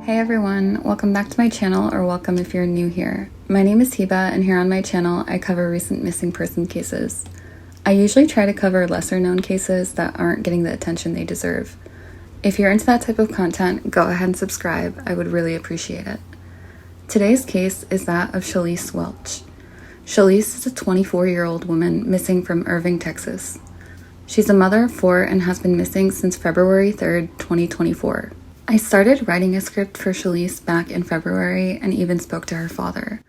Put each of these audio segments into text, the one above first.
Hey everyone, welcome back to my channel, or welcome if you're new here. My name is Hiba, and here on my channel I cover recent missing person cases. I usually try to cover lesser known cases that aren't getting the attention they deserve. If you're into that type of content, go ahead and subscribe, I would really appreciate it. Today's case is that of Chalice Welch. Chalice is a 24-year-old woman missing from Irving, Texas. She's a mother of 4 and has been missing since February 3rd, 2024. I started writing a script for Chalice back in February and even spoke to her father.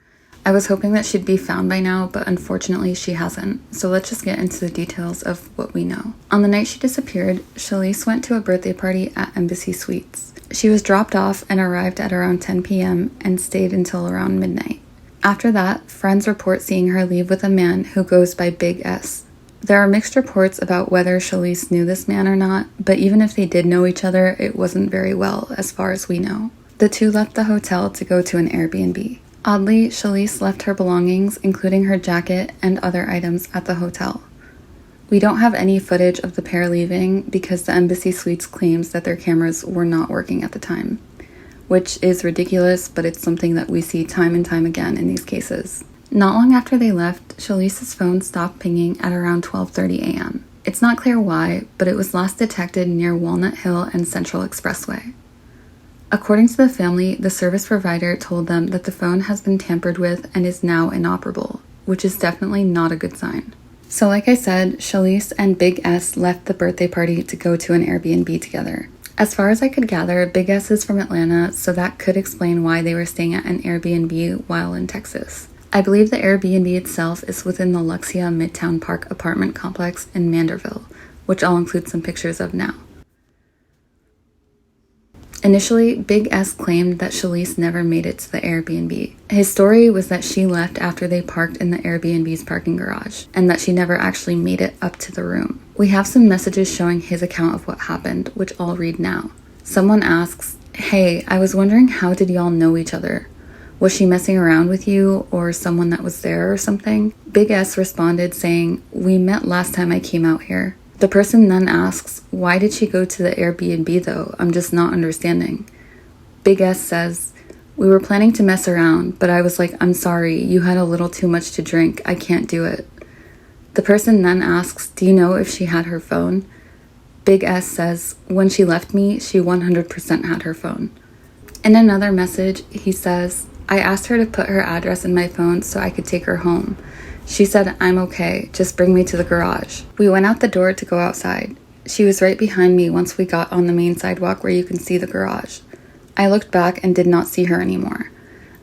I was hoping that she'd be found by now, but unfortunately she hasn't, so let's just get into the details of what we know. On the night she disappeared, Chalice went to a birthday party at Embassy Suites. She was dropped off and arrived at around 10 p.m. and stayed until around midnight. After that, friends report seeing her leave with a man who goes by Big S. There are mixed reports about whether Chalice knew this man or not, but even if they did know each other, it wasn't very well, as far as we know. The two left the hotel to go to an Airbnb. Oddly, Chalice left her belongings, including her jacket and other items, at the hotel. We don't have any footage of the pair leaving because the Embassy Suites claims that their cameras were not working at the time, which is ridiculous, but it's something that we see time and time again in these cases. Not long after they left, Chalice's phone stopped pinging at around 12:30 a.m. It's not clear why, but it was last detected near Walnut Hill and Central Expressway. According to the family, the service provider told them that the phone has been tampered with and is now inoperable, which is definitely not a good sign. So like I said, Chalice and Big S left the birthday party to go to an Airbnb together. As far as I could gather, Big S is from Atlanta, so that could explain why they were staying at an Airbnb while in Texas. I believe the Airbnb itself is within the Luxia Midtown Park apartment complex in Manderville, which I'll include some pictures of now. Initially, Big S claimed that Chalice never made it to the Airbnb. His story was that she left after they parked in the Airbnb's parking garage, and that she never actually made it up to the room. We have some messages showing his account of what happened, which I'll read now. Someone asks, "Hey, I was wondering, how did y'all know each other? Was she messing around with you or someone that was there or something?" Big S responded saying, "We met last time I came out here." The person then asks, "Why did she go to the Airbnb though? I'm just not understanding." Big S says, "We were planning to mess around, but I was like, I'm sorry, you had a little too much to drink. I can't do it." The person then asks, "Do you know if she had her phone?" Big S says, "When she left me, she 100% had her phone." In another message, he says, "I asked her to put her address in my phone so I could take her home. She said, 'I'm okay, just bring me to the garage.' We went out the door to go outside. She was right behind me once we got on the main sidewalk where you can see the garage. I looked back and did not see her anymore.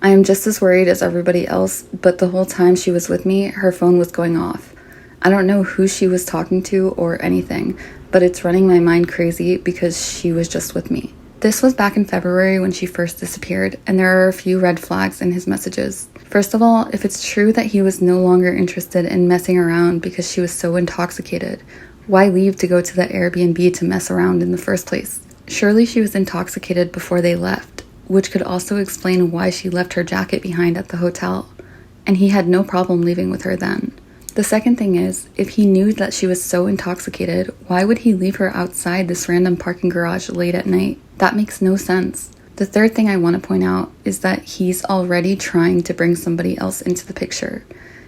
I am just as worried as everybody else, but the whole time she was with me, her phone was going off. I don't know who she was talking to or anything, but it's running my mind crazy because she was just with me." This was back in February when she first disappeared, and there are a few red flags in his messages. First of all, if it's true that he was no longer interested in messing around because she was so intoxicated, why leave to go to the Airbnb to mess around in the first place? Surely she was intoxicated before they left, which could also explain why she left her jacket behind at the hotel, and he had no problem leaving with her then. The second thing is, if he knew that she was so intoxicated, why would he leave her outside this random parking garage late at night? That makes no sense. The third thing I want to point out is that he's already trying to bring somebody else into the picture.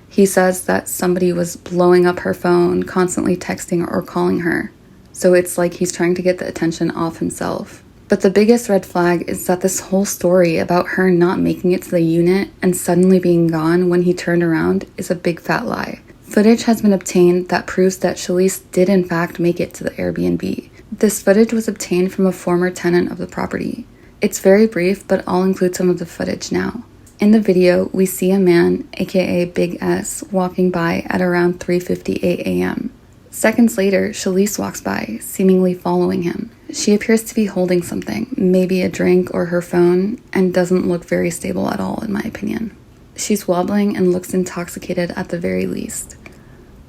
He says that somebody was blowing up her phone, constantly texting or calling her. So it's like he's trying to get the attention off himself. But the biggest red flag is that this whole story about her not making it to the unit and suddenly being gone when he turned around is a big fat lie. Footage has been obtained that proves that Chalice did in fact make it to the Airbnb. This footage was obtained from a former tenant of the property. It's very brief, but I'll include some of the footage now. In the video, we see a man, aka Big S, walking by at around 3:58 a.m. Seconds later, Chalice walks by, seemingly following him. She appears to be holding something, maybe a drink or her phone, and doesn't look very stable at all in my opinion. She's wobbling and looks intoxicated at the very least.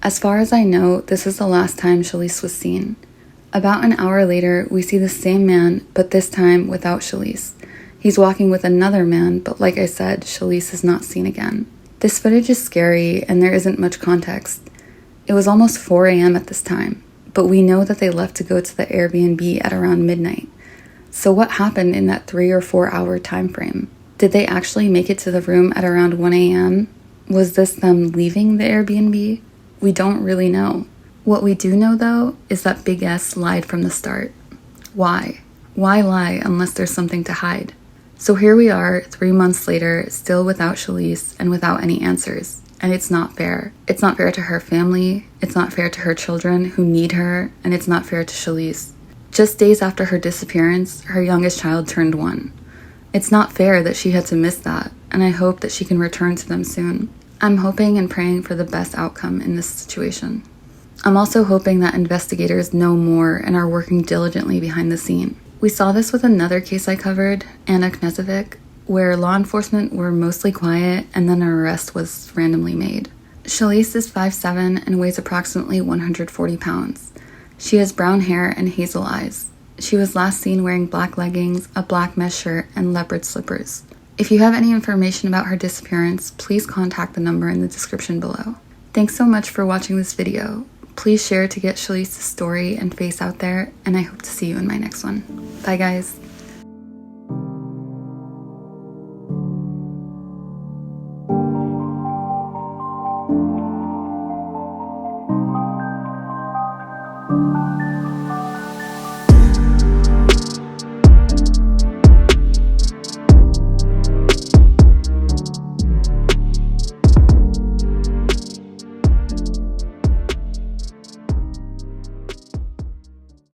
As far as I know, this is the last time Chalice was seen. About an hour later, we see the same man, but this time without Chalice. He's walking with another man, but like I said, Chalice is not seen again. This footage is scary, and there isn't much context. It was almost 4 a.m. at this time, but we know that they left to go to the Airbnb at around midnight. So what happened in that 3 or 4 hour time frame? Did they actually make it to the room at around 1 a.m.? Was this them leaving the Airbnb? We don't really know. What we do know though is that Big S lied from the start. Why? Why lie unless there's something to hide? So here we are 3 months later, still without Chalice and without any answers. And it's not fair. It's not fair to her family, it's not fair to her children who need her, and it's not fair to Chalice. Just days after her disappearance, her youngest child turned 1. It's not fair that she had to miss that, and I hope that she can return to them soon. I'm hoping and praying for the best outcome in this situation. I'm also hoping that investigators know more and are working diligently behind the scene. We saw this with another case I covered, Anna Knezovic, where law enforcement were mostly quiet and then an arrest was randomly made. Chalice is 5'7" and weighs approximately 140 pounds. She has brown hair and hazel eyes. She was last seen wearing black leggings, a black mesh shirt, and leopard slippers. If you have any information about her disappearance, please contact the number in the description below. Thanks so much for watching this video. Please share to get Chalice's story and face out there, and I hope to see you in my next one. Bye guys.